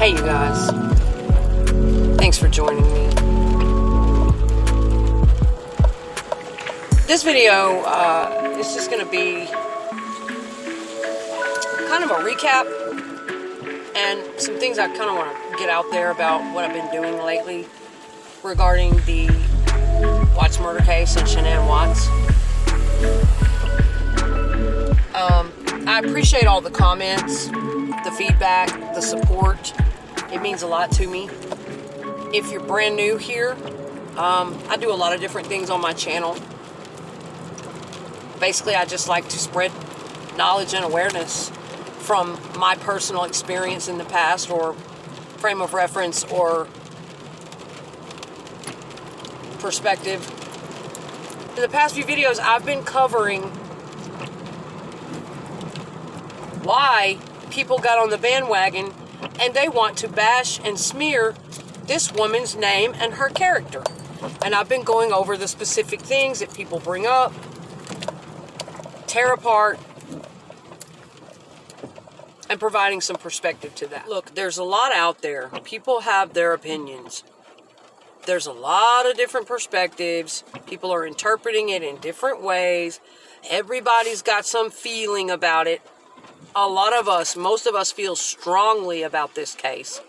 Hey you guys, thanks for joining me. This video is just going to be kind of a recap and some things I kind of want to get out there about what I've been doing lately regarding the Watts murder case and Shannan Watts. I appreciate all the comments, the feedback, the support. It means a lot to me. If you're brand new here, I do a lot of different things on my channel. Basically, I just like to spread knowledge and awareness from my personal experience in the past, or frame of reference, or perspective. In the past few videos, I've been covering why people got on the bandwagon and they want to bash and smear this woman's name and her character. And I've been going over the specific things that people bring up, tear apart, and providing some perspective to that. Look, there's a lot out there. People have their opinions. There's a lot of different perspectives. People are interpreting it in different ways. Everybody's got some feeling about it. A lot of us, most of us, feel strongly about this case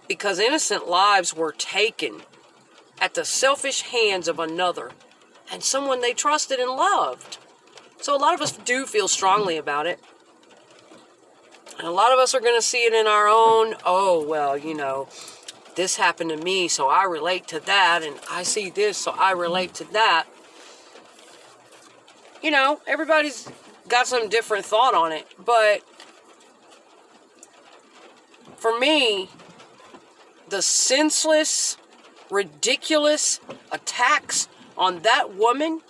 because innocent lives were taken at the selfish hands of another and someone they trusted and loved. So a lot of us do feel strongly about it. And a lot of us are going to see it in our own, oh, well, you know, this happened to me, so I relate to that, and I see this, so I relate to that. You know, everybody's got some different thought on it, but for me, the senseless, ridiculous attacks on that woman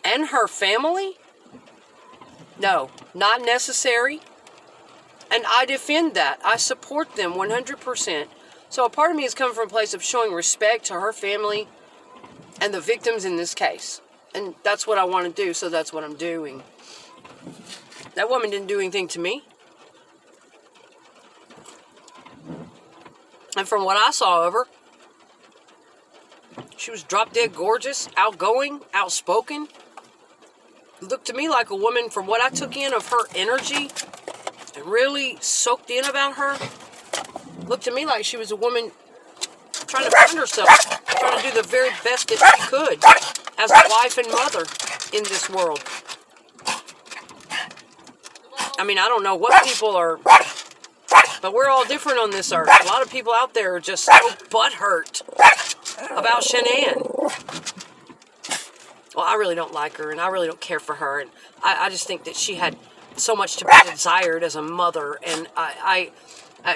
and her family, no, not necessary. And I defend that. I support them 100%. So a part of me is coming from a place of showing respect to her family and the victims in this case. And that's what I want to do, so that's what I'm doing. That woman didn't do anything to me. And from what I saw of her, she was drop-dead gorgeous, outgoing, outspoken. Looked to me like a woman, from what I took in of her energy and really soaked in about her, looked to me like she was a woman trying to find herself, trying to do the very best that she could as a wife and mother in this world. I mean, I don't know what people are, but we're all different on this earth. A lot of people out there are just so butthurt about Shannan. Well, I really don't like her, and I really don't care for her, and I just think that she had so much to be desired as a mother, and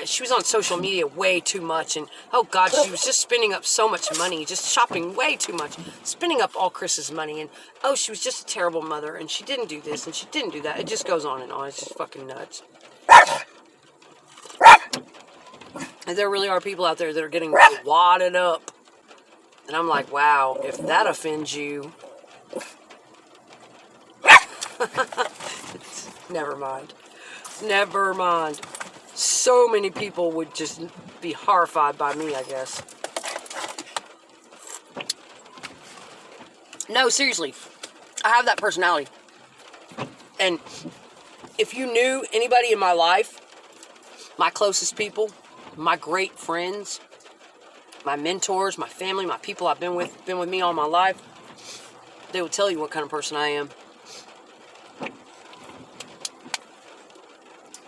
she was on social media way too much, and oh God, she was just spending up so much money, just shopping way too much, spending up all Chris's money, and oh, she was just a terrible mother, and she didn't do this, and she didn't do that. It just goes on and on. It's just fucking nuts. And there really are people out there that are getting wadded up, and I'm like, wow, if that offends you, never mind. Never mind. So many people would just be horrified by me, I guess. No, seriously. I have that personality. And if you knew anybody in my life, my closest people, my great friends, my mentors, my family, my people I've been with me all my life, they would tell you what kind of person I am.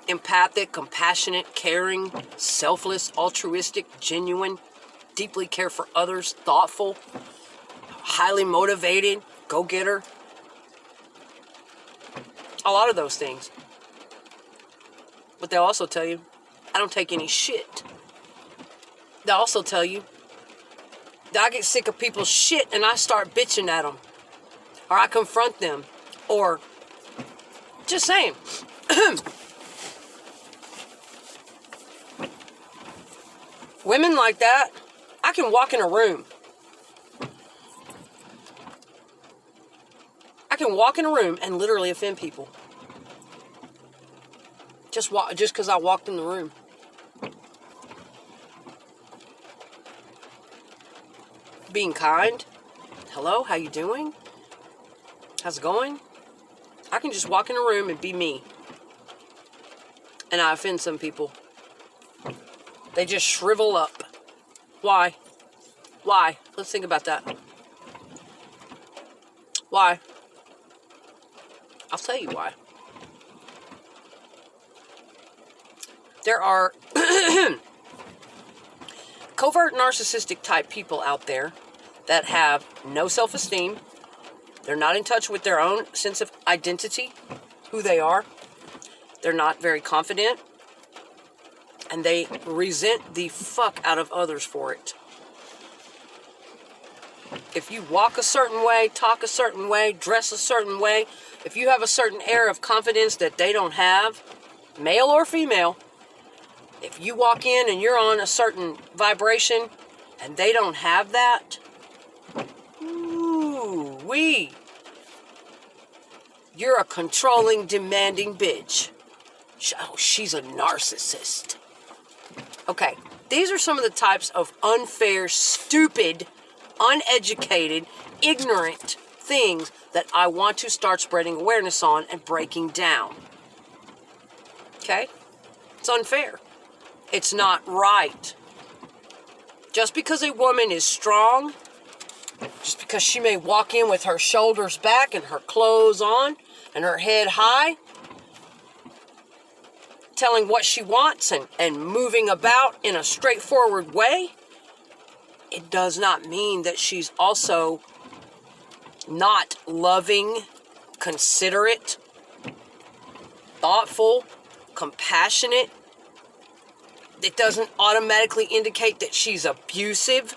Empathic, compassionate, caring, selfless, altruistic, genuine, deeply care for others, thoughtful, highly motivated, go-getter. A lot of those things. But they'll also tell you, I don't take any shit. They'll also tell you that I get sick of people's shit and I start bitching at them. Or I confront them. Or, just saying. Women like that, I can walk in a room. I can walk in a room and literally offend people. Just because I walked in the room. Being kind. Hello, how you doing? How's it going? I can just walk in a room and be me. And I offend some people. They just shrivel up. Why? Why? Let's think about that. Why? I'll tell you why. There are covert narcissistic type people out there that have no self-esteem. They're not in touch with their own sense of identity, who they are. They're not very confident. And they resent the fuck out of others for it. If you walk a certain way, talk a certain way, dress a certain way, if you have a certain air of confidence that they don't have, male or female, if you walk in and you're on a certain vibration and they don't have that, you're a controlling, demanding bitch. Oh, she's a narcissist. Okay, these are some of the types of unfair, stupid, uneducated, ignorant things that I want to start spreading awareness on and breaking down. Okay? It's unfair. It's not right. Just because a woman is strong, just because she may walk in with her shoulders back and her clothes on and her head high, telling what she wants and moving about in a straightforward way, it does not mean that she's also not loving, considerate, thoughtful, compassionate. It doesn't automatically indicate that she's abusive,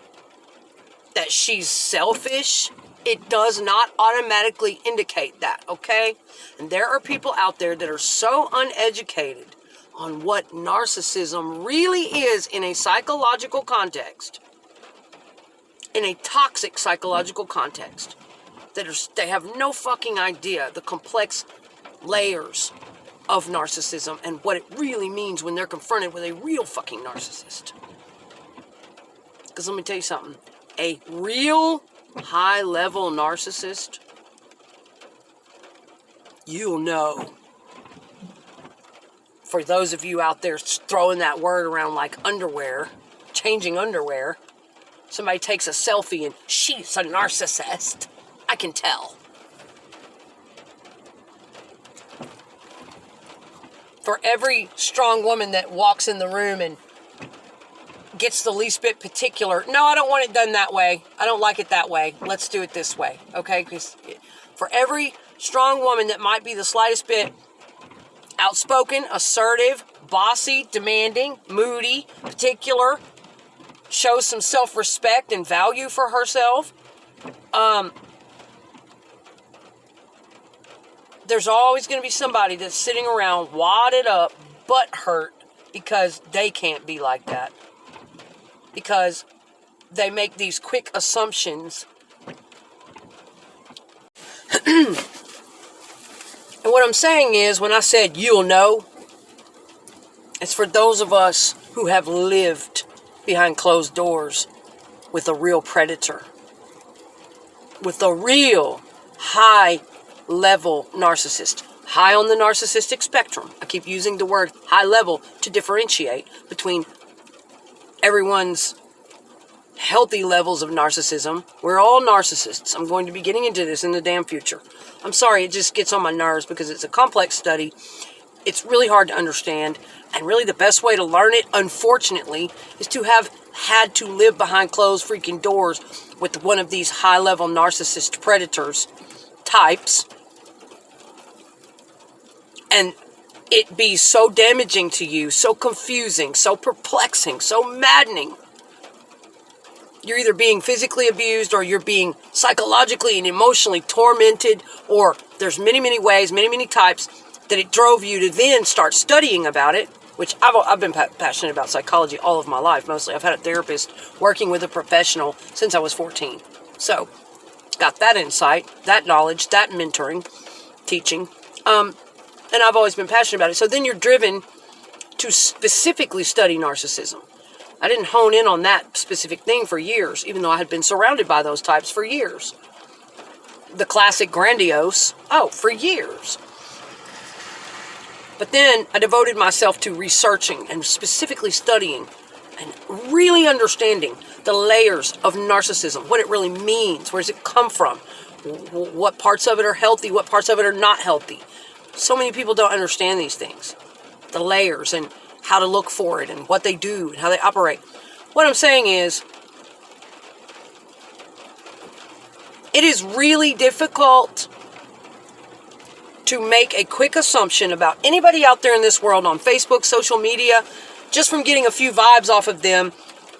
that she's selfish. It does not automatically indicate that, okay? And there are people out there that are so uneducated on what narcissism really is in a psychological context, in a toxic psychological context, they have no fucking idea the complex layers of narcissism and what it really means when they're confronted with a real fucking narcissist. Because let me tell you something, a real high-level narcissist, you'll know. For those of you out there throwing that word around like underwear, changing underwear, somebody takes a selfie and she's a narcissist. I can tell. For every strong woman that walks in the room and gets the least bit particular, no, I don't want it done that way. I don't like it that way. Let's do it this way. Okay? Because for every strong woman that might be the slightest bit outspoken, assertive, bossy, demanding, moody, particular, shows some self-respect and value for herself, there's always going to be somebody that's sitting around wadded up, butt hurt, because they can't be like that. Because they make these quick assumptions. And what I'm saying is, when I said you'll know, it's for those of us who have lived behind closed doors with a real predator, with a real high-level narcissist, high on the narcissistic spectrum. I keep using the word high level to differentiate between everyone's healthy levels of narcissism. We're all narcissists. I'm going to be getting into this in the damn future. I'm sorry, it just gets on my nerves because it's a complex study. It's really hard to understand. And really the best way to learn it, unfortunately, is to have had to live behind closed freaking doors with one of these high-level narcissist predators types. And it be so damaging to you, so confusing, so perplexing, so maddening. You're either being physically abused or you're being psychologically and emotionally tormented, or there's many, many ways, many, many types that it drove you to then start studying about it, which I've been passionate about psychology all of my life, mostly. I've had a therapist working with a professional since I was 14. So, got that insight, that knowledge, that mentoring, teaching. And I've always been passionate about it. So then you're driven to specifically study narcissism. I didn't hone in on that specific thing for years, even though I had been surrounded by those types for years. The classic grandiose, for years. But then I devoted myself to researching and specifically studying and really understanding the layers of narcissism, what it really means, where does it come from, what parts of it are healthy, what parts of it are not healthy. So many people don't understand these things, the layers and how to look for it and what they do and how they operate. What I'm saying is, it is really difficult to make a quick assumption about anybody out there in this world on Facebook, social media, just from getting a few vibes off of them.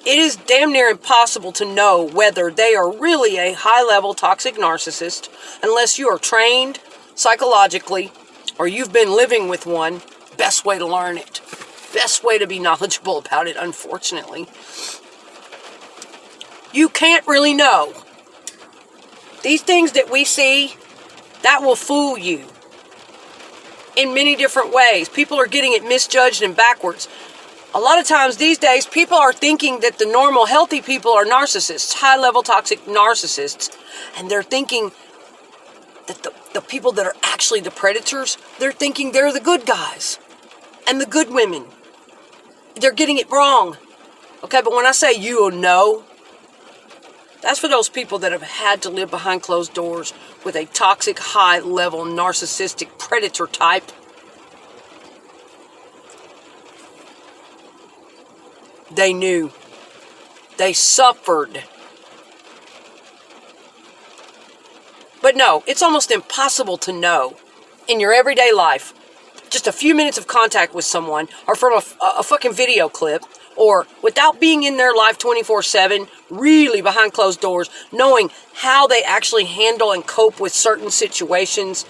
It is damn near impossible to know whether they are really a high-level toxic narcissist unless you are trained psychologically or you've been living with one. Best way to learn it. Best way to be knowledgeable about it, unfortunately. You can't really know. These things that we see, that will fool you in many different ways. People are getting it misjudged and backwards. A lot of times these days, people are thinking that the normal, healthy people are narcissists, high-level toxic narcissists, and they're thinking that the people that are actually the predators, they're thinking they're the good guys and the good women. They're getting it wrong. Okay, but when I say you'll know, that's for those people that have had to live behind closed doors with a toxic, high-level, narcissistic predator type. They knew. They suffered. But no, it's almost impossible to know in your everyday life. Just a few minutes of contact with someone, or from a fucking video clip, or without being in their life 24/7, really behind closed doors, knowing how they actually handle and cope with certain situations.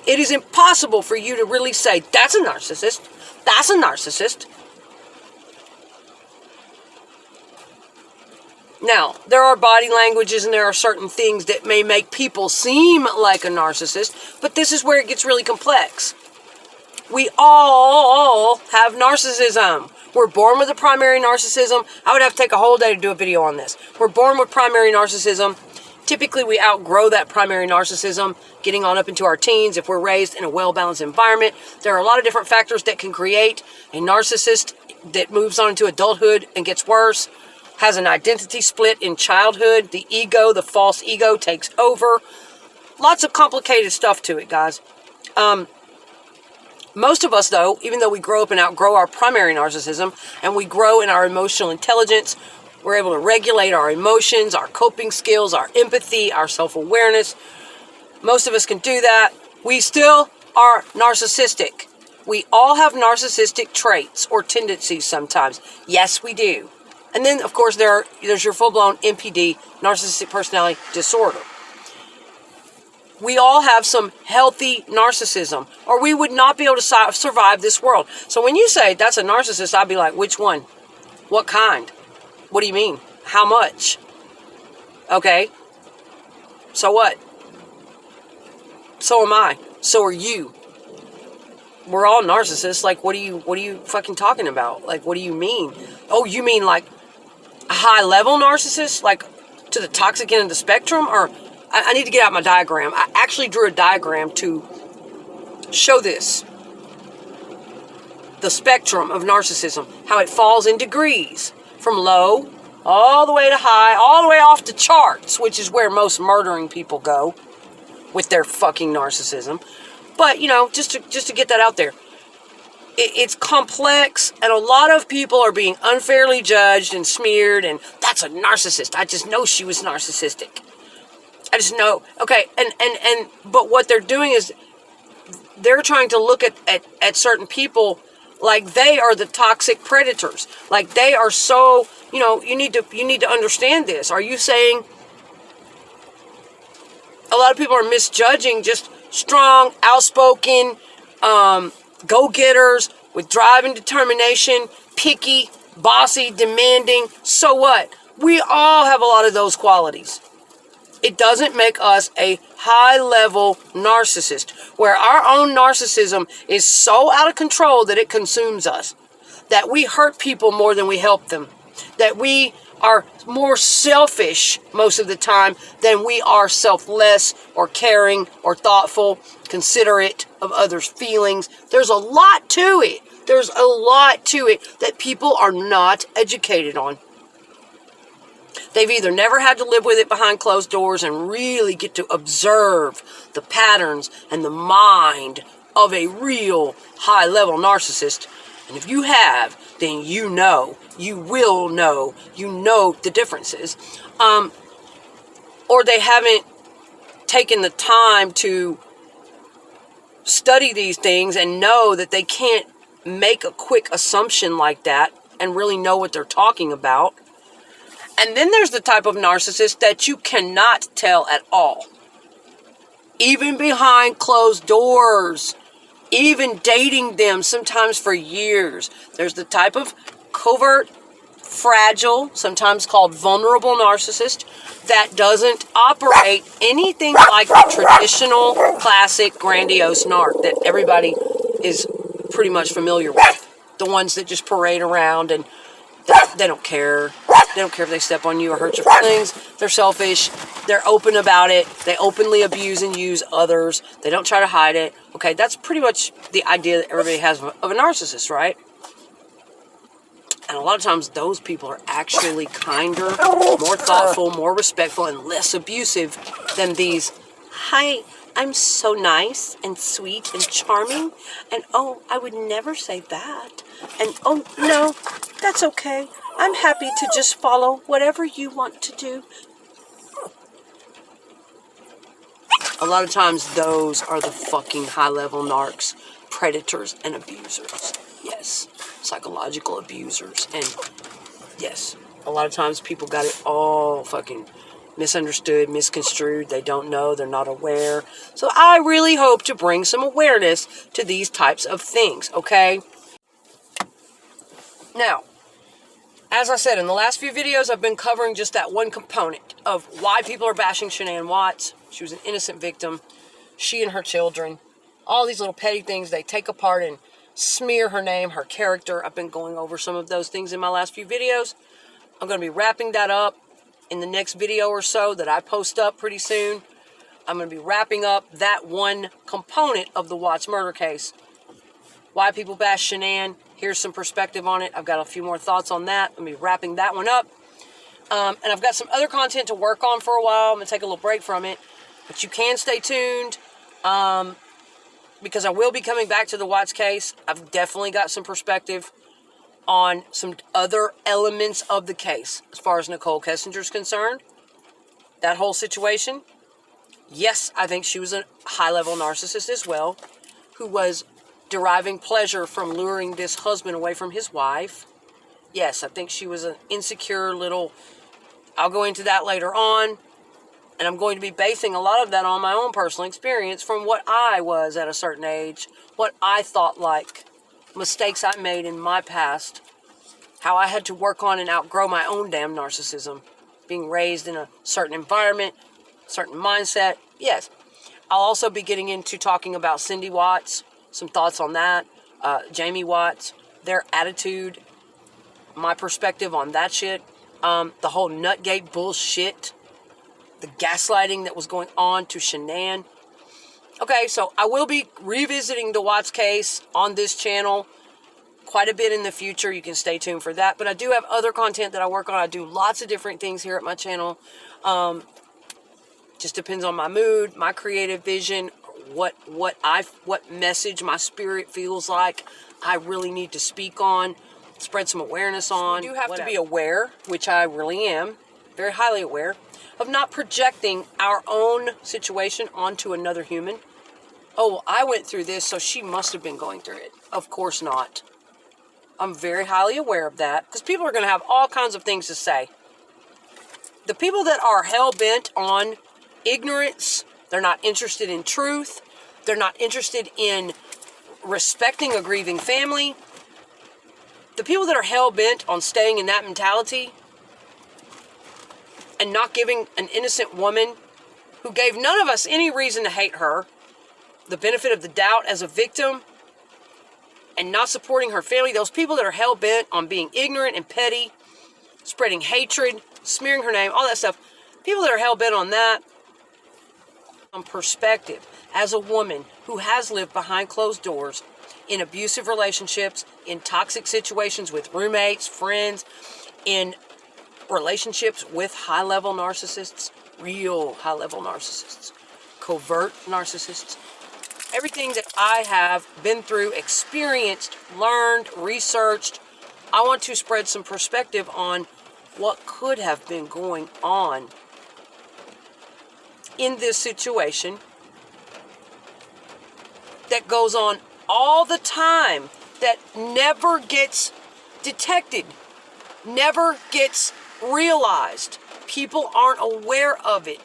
It is impossible for you to really say, that's a narcissist. That's a narcissist. Now, there are body languages and there are certain things that may make people seem like a narcissist, but this is where it gets really complex. We all have narcissism. We're born with a primary narcissism. I would have to take a whole day to do a video on this. We're born with primary narcissism. Typically, we outgrow that primary narcissism, getting on up into our teens if we're raised in a well-balanced environment. There are a lot of different factors that can create a narcissist that moves on into adulthood and gets worse, has an identity split in childhood. The ego, the false ego, takes over. Lots of complicated stuff to it, guys. Most of us, though, even though we grow up and outgrow our primary narcissism, and we grow in our emotional intelligence, we're able to regulate our emotions, our coping skills, our empathy, our self-awareness. Most of us can do that. We still are narcissistic. We all have narcissistic traits or tendencies sometimes. Yes, we do. And then, of course, there's your full-blown NPD, narcissistic personality disorder. We all have some healthy narcissism, or we would not be able to survive this world. So when you say that's a narcissist, I'd be like, which one? What kind? What do you mean? How much? Okay. So what? So am I. So are you. We're all narcissists. Like, what are you fucking talking about? Like, what do you mean? Oh, you mean like a high-level narcissist? Like to the toxic end of the spectrum? Or I need to get out my diagram. I actually drew a diagram to show this. The spectrum of narcissism. How it falls in degrees. From low, all the way to high, all the way off the charts, which is where most murdering people go with their fucking narcissism. But, you know, just to get that out there. It's complex, and a lot of people are being unfairly judged and smeared, and that's a narcissist. I just know she was narcissistic. I just know. Okay, but what they're doing is they're trying to look at certain people like they are the toxic predators. Like they are so, you know, you need to understand this. Are you saying a lot of people are misjudging just strong, outspoken, go-getters with drive and determination, picky, bossy, demanding? So what? We all have a lot of those qualities. It doesn't make us a high-level narcissist, where our own narcissism is so out of control that it consumes us, that we hurt people more than we help them, that we are more selfish most of the time than we are selfless or caring or thoughtful, considerate of others' feelings. There's a lot to it. There's a lot to it that people are not educated on. They've either never had to live with it behind closed doors and really get to observe the patterns and the mind of a real high-level narcissist. And if you have, then you know, you will know, you know the differences. Or they haven't taken the time to study these things and know that they can't make a quick assumption like that and really know what they're talking about. And then there's the type of narcissist that you cannot tell at all. Even behind closed doors, even dating them sometimes for years. There's the type of covert, fragile, sometimes called vulnerable narcissist that doesn't operate anything like the traditional, classic, grandiose narc that everybody is pretty much familiar with. The ones that just parade around and they don't care. They don't care if they step on you or hurt your feelings. They're selfish. They're open about it. They openly abuse and use others. They don't try to hide it. Okay, that's pretty much the idea that everybody has of a narcissist, right? And a lot of times those people are actually kinder, more thoughtful, more respectful, and less abusive than these, hi, I'm so nice and sweet and charming. And oh, I would never say that. And oh, no, that's okay. I'm happy to just follow whatever you want to do. A lot of times those are the fucking high-level narcs, predators, and abusers. Yes, psychological abusers. And yes, a lot of times people got it all fucking misunderstood, misconstrued. They don't know. They're not aware. So I really hope to bring some awareness to these types of things, okay? Now, as I said, in the last few videos, I've been covering just that one component of why people are bashing Shannan Watts. She was an innocent victim. She and her children. All these little petty things they take apart and smear her name, her character. I've been going over some of those things in my last few videos. I'm going to be wrapping that up in the next video or so that I post up pretty soon. I'm going to be wrapping up that one component of the Watts murder case. Why people bash Shannan. Here's some perspective on it. I've got a few more thoughts on that. I'm going to be wrapping that one up. And I've got some other content to work on for a while. I'm going to take a little break from it. But you can stay tuned. Because I will be coming back to the Watts case. I've definitely got some perspective on some other elements of the case. As far as Nicole Kessinger's concerned. That whole situation. Yes, I think she was a high-level narcissist as well. Who was deriving pleasure from luring this husband away from his wife. Yes, I think she was an insecure little... I'll go into that later on. And I'm going to be basing a lot of that on my own personal experience from what I was at a certain age. What I thought like. Mistakes I made in my past. How I had to work on and outgrow my own damn narcissism. Being raised in a certain environment. Certain mindset. Yes. I'll also be getting into talking about Cindy Watts. Some thoughts on that. Jamie Watts. Their attitude. My perspective on that shit. The whole Nutgate bullshit. The gaslighting that was going on to Shannan. Okay, so I will be revisiting the Watts case on this channel quite a bit in the future. You can stay tuned for that. But I do have other content that I work on. I do lots of different things here at my channel. Just depends on my mood, my creative vision, what message my spirit feels like I really need to speak on, spread some awareness on. You do have to be aware, which I really am, very highly aware, of not projecting our own situation onto another human. Oh, well, I went through this, so she must have been going through it. Of course not. I'm very highly aware of that, because people are going to have all kinds of things to say. The people that are hell-bent on ignorance, they're not interested in truth, they're not interested in respecting a grieving family. The people that are hell-bent on staying in that mentality and not giving an innocent woman who gave none of us any reason to hate her, the benefit of the doubt as a victim, and not supporting her family, those people that are hell-bent on being ignorant and petty, spreading hatred, smearing her name, all that stuff, people that are hell-bent on that, on perspective, as a woman who has lived behind closed doors, in abusive relationships, in toxic situations with roommates, friends, in relationships with high-level narcissists, real high-level narcissists, covert narcissists. Everything that I have been through, experienced, learned, researched, I want to spread some perspective on what could have been going on in this situation that goes on all the time, that never gets detected, never gets realized. People aren't aware of it.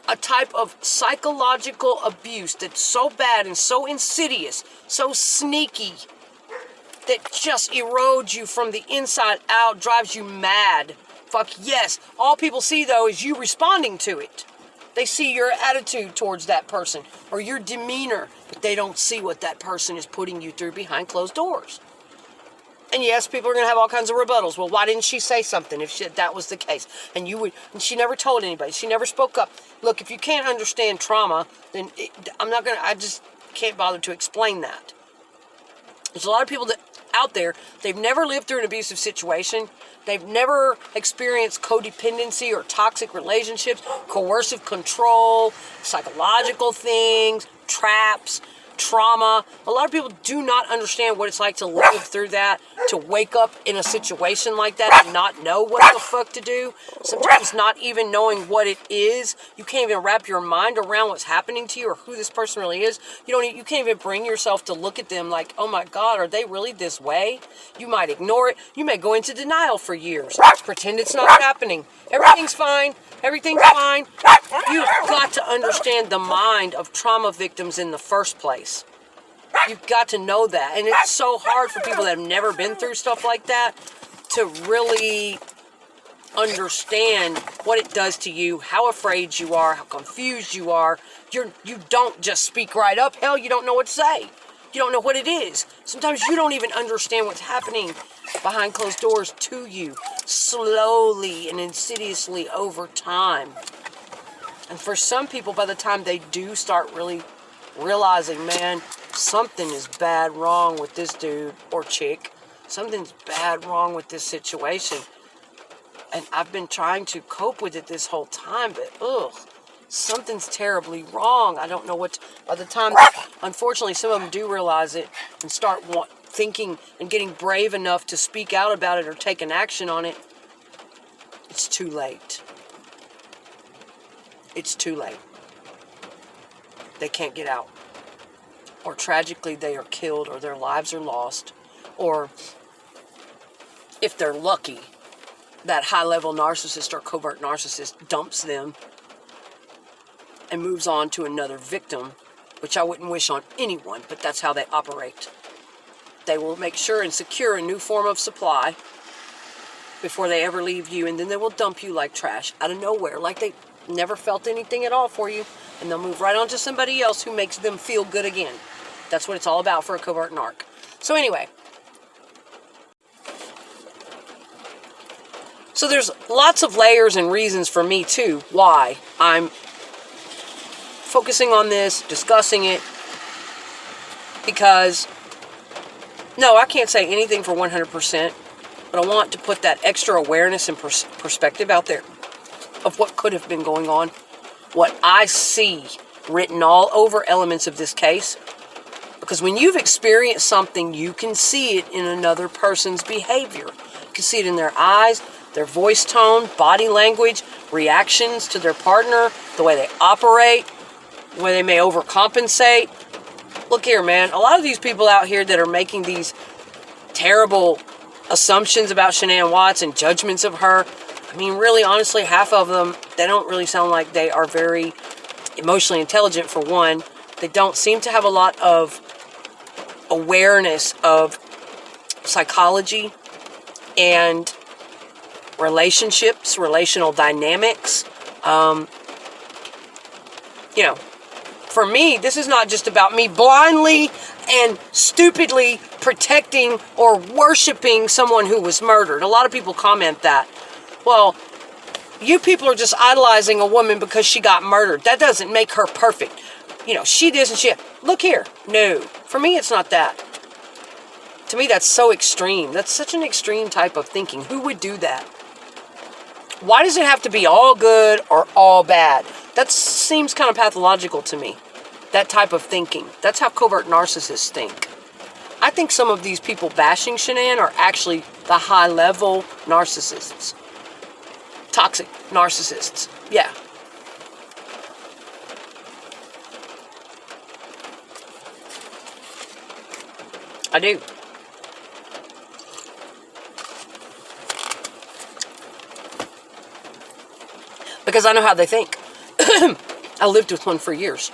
A type of psychological abuse that's so bad and so insidious, so sneaky, that just erodes you from the inside out, drives you mad. Fuck yes. All people see, though, is you responding to it. They see your attitude towards that person or your demeanor, but they don't see what that person is putting you through behind closed doors. And yes, people are going to have all kinds of rebuttals. Well, why didn't she say something if that was the case? And she never told anybody. She never spoke up. Look, if you can't understand trauma, then I just can't bother to explain that. There's a lot of people out there, they've never lived through an abusive situation. They've never experienced codependency or toxic relationships, coercive control, psychological things, traps, trauma. A lot of people do not understand what it's like to live through that, to wake up in a situation like that and not know what the fuck to do. Sometimes not even knowing what it is. You can't even wrap your mind around what's happening to you or who this person really is. You can't even bring yourself to look at them like, oh my God, are they really this way? You might ignore it. You may go into denial for years. Pretend it's not happening. Everything's fine. Everything's fine. You've got to understand the mind of trauma victims in the first place. You've got to know that. And it's so hard for people that have never been through stuff like that to really understand what it does to you, how afraid you are, how confused you are. You don't just speak right up. Hell, you don't know what to say. You don't know what it is. Sometimes you don't even understand what's happening behind closed doors to you, slowly and insidiously over time. And for some people, by the time they do start really realizing, man, something is bad wrong with this dude or chick, something's bad wrong with this situation, and I've been trying to cope with it this whole time, but something's terribly wrong. I don't know what. By the time, unfortunately, some of them do realize it and start thinking and getting brave enough to speak out about it or take an action on it, it's too late. It's too late. They can't get out. Or tragically, they are killed or their lives are lost. Or if they're lucky, that high-level narcissist or covert narcissist dumps them and moves on to another victim, which I wouldn't wish on anyone, but that's how they operate. They will make sure and secure a new form of supply before they ever leave you, and then they will dump you like trash out of nowhere, like they never felt anything at all for you, and they'll move right on to somebody else who makes them feel good again. That's what it's all about for a covert narc. So anyway, so there's lots of layers and reasons for me too why I'm focusing on this, discussing it, because no, I can't say anything for 100%, but I want to put that extra awareness and perspective out there of what could have been going on, what I see written all over elements of this case. Because when you've experienced something, you can see it in another person's behavior. You can see it in their eyes, their voice tone, body language, reactions to their partner, the way they operate, the way they may overcompensate. Look here, man. A lot of these people out here that are making these terrible assumptions about Shannan Watts and judgments of her, I mean, really, honestly, half of them, they don't really sound like they are very emotionally intelligent, for one. They don't seem to have a lot of awareness of psychology and relationships, relational dynamics. you know, for me, this is not just about me blindly and stupidly protecting or worshiping someone who was murdered. A lot of people comment that. Well, you people are just idolizing a woman because she got murdered. That doesn't make her perfect. You know, she did and she... Look here. No. For me, it's not that. To me, that's so extreme. That's such an extreme type of thinking. Who would do that? Why does it have to be all good or all bad? That seems kind of pathological to me. That type of thinking. That's how covert narcissists think. I think some of these people bashing Shannan are actually the high-level narcissists. Toxic narcissists. Yeah. I do. Because I know how they think. I lived with one for years.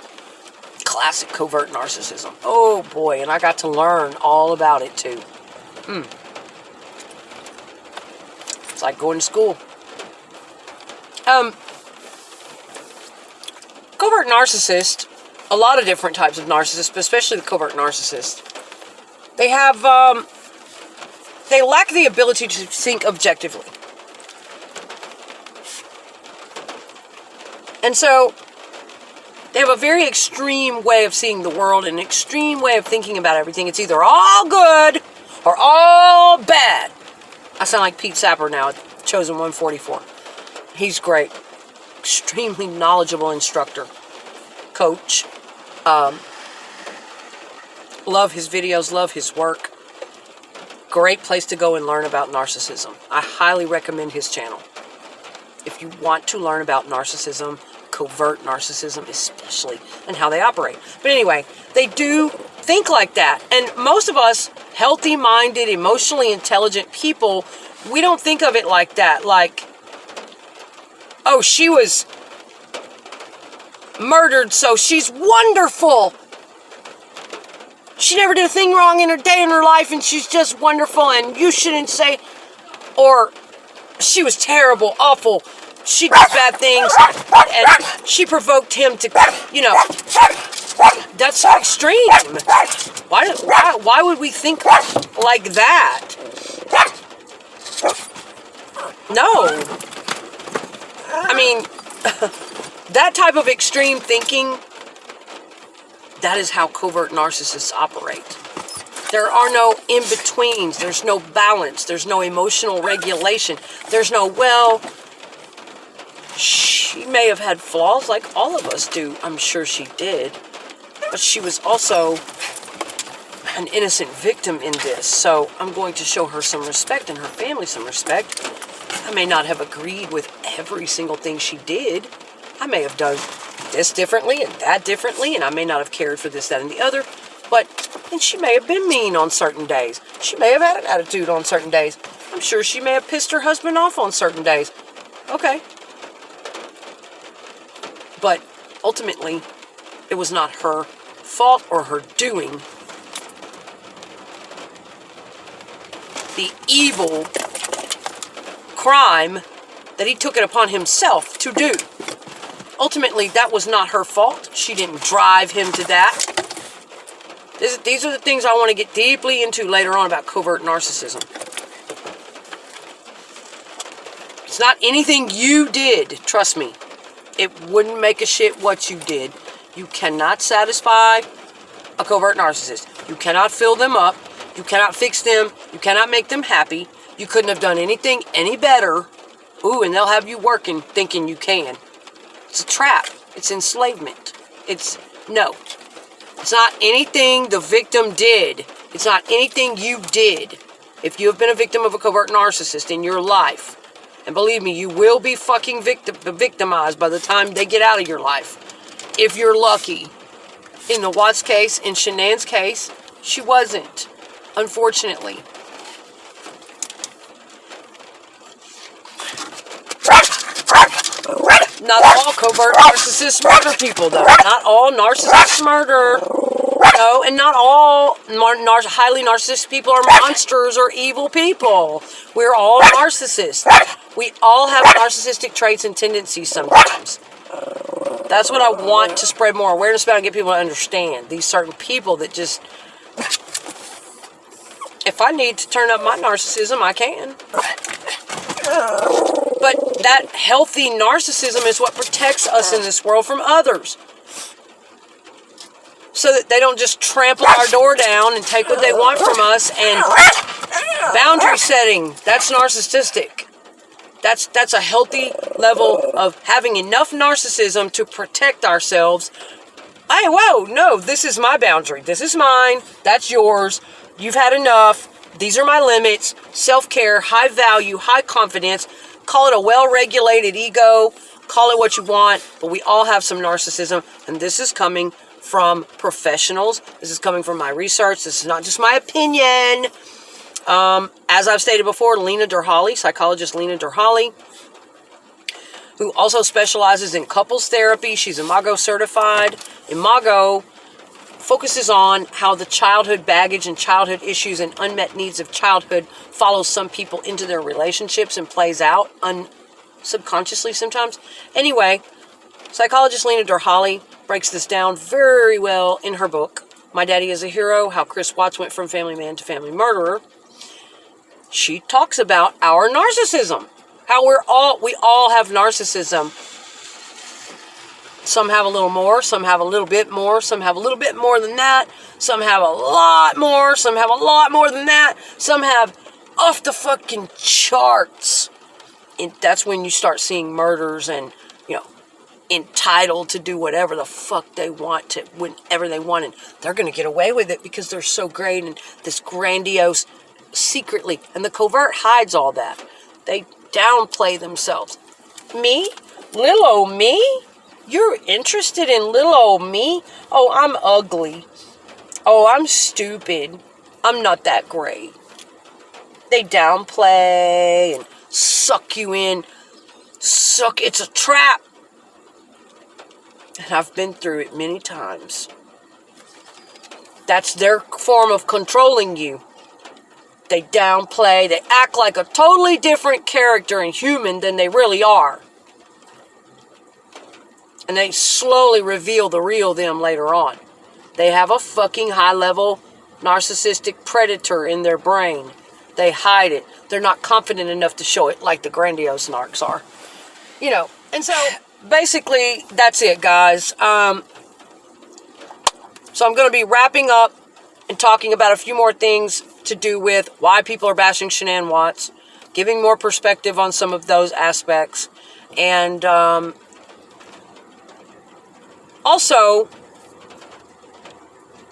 Classic covert narcissism. Oh boy, and I got to learn all about it too. It's like going to school. Covert narcissist, a lot of different types of narcissists, but especially the covert narcissist. They have, they lack the ability to think objectively. And so, they have a very extreme way of seeing the world, an extreme way of thinking about everything. It's either all good or all bad. I sound like Pete Sapper now at Chosen 144. He's great. Extremely knowledgeable instructor. Coach. Love his videos, love his work. Great place to go and learn about narcissism. I highly recommend his channel. If you want to learn about narcissism, covert narcissism especially, and how they operate. But anyway, they do think like that. And most of us, healthy-minded, emotionally intelligent people, we don't think of it like that. Like, oh, she was murdered, so she's wonderful. She never did a thing wrong in her day in her life, and she's just wonderful, and you shouldn't say, or she was terrible, awful, she did bad things, and she provoked him to, you know, that's so extreme. Why would we think like that? No. I mean, that type of extreme thinking, that is how covert narcissists operate. There are no in-betweens. There's no balance. There's no emotional regulation. There's no, well, she may have had flaws like all of us do. I'm sure she did. But she was also an innocent victim in this. So I'm going to show her some respect and her family some respect. I may not have agreed with every single thing she did. I may have done this differently and that differently, and I may not have cared for this, that, and the other. And she may have been mean on certain days. She may have had an attitude on certain days. I'm sure she may have pissed her husband off on certain days. Okay. But ultimately, it was not her fault or her doing. The evil crime that he took it upon himself to do. Ultimately, that was not her fault. She didn't drive him to that. These are the things I want to get deeply into later on about covert narcissism. It's not anything you did, trust me. It wouldn't make a shit what you did. You cannot satisfy a covert narcissist. You cannot fill them up. You cannot fix them. You cannot make them happy. You couldn't have done anything any better. Ooh, and they'll have you working thinking you can. It's a trap. It's enslavement. No. It's not anything the victim did. It's not anything you did. If you have been a victim of a covert narcissist in your life, and believe me, you will be fucking victimized by the time they get out of your life. If you're lucky. In the Watts case, in Shannan's case, she wasn't. Unfortunately. Not all covert narcissists murder people, though. Not all narcissists murder. No, and not all highly narcissistic people are monsters or evil people. We're all narcissists. We all have narcissistic traits and tendencies sometimes. That's what I want to spread more awareness about and get people to understand. These certain people that just... If I need to turn up my narcissism, I can. But that healthy narcissism is what protects us in this world from others. So that they don't just trample our door down and take what they want from us. And boundary setting, that's narcissistic. That's a healthy level of having enough narcissism to protect ourselves. Hey, whoa, no, this is my boundary. This is mine. That's yours. You've had enough. These are my limits. Self-care, high value, high confidence. Call it a well-regulated ego. Call it what you want. But we all have some narcissism. And this is coming from professionals. This is coming from my research. This is not just my opinion. As I've stated before, Lena Derhally, psychologist Lena Derhally, who also specializes in couples therapy. She's Imago certified. Imago focuses on how the childhood baggage and childhood issues and unmet needs of childhood follows some people into their relationships and plays out subconsciously sometimes. Anyway, psychologist Lena Derhally breaks this down very well in her book, My Daddy is a Hero, How Chris Watts Went from Family Man to Family Murderer. She talks about our narcissism. How we all have narcissism. Some have a little more, some have a little bit more, some have a little bit more than that, some have a lot more, some have a lot more than that, some have off the fucking charts. And that's when you start seeing murders and, entitled to do whatever the fuck they want to, whenever they want, and they're going to get away with it because they're so great and this grandiose secretly. And the covert hides all that. They downplay themselves. Me? Little old me? You're interested in little old me? Oh, I'm ugly. Oh, I'm stupid. I'm not that great. They downplay and suck you in. It's a trap. And I've been through it many times. That's their form of controlling you. They downplay. They act like a totally different character and human than they really are. And they slowly reveal the real them later on. They have a fucking high-level narcissistic predator in their brain. They hide it. They're not confident enough to show it like the grandiose narcs are. And so basically that's it, guys. So I'm going to be wrapping up and talking about a few more things to do with why people are bashing Shannan Watts, giving more perspective on some of those aspects, and also,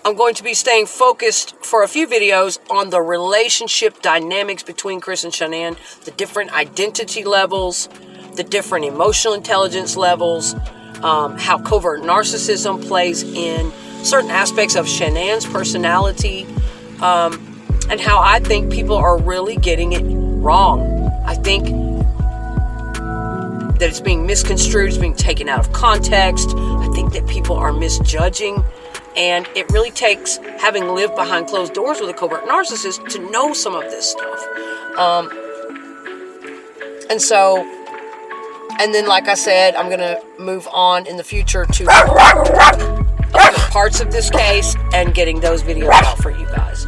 I'm going to be staying focused for a few videos on the relationship dynamics between Chris and Shannan, the different identity levels, the different emotional intelligence levels, how covert narcissism plays in certain aspects of Shannan's personality, and how I think people are really getting it wrong. I think that it's being misconstrued, it's being taken out of context. I think that people are misjudging, and it really takes having lived behind closed doors with a covert narcissist to know some of this stuff. And then, like I said, I'm going to move on in the future to other parts of this case and getting those videos out for you guys.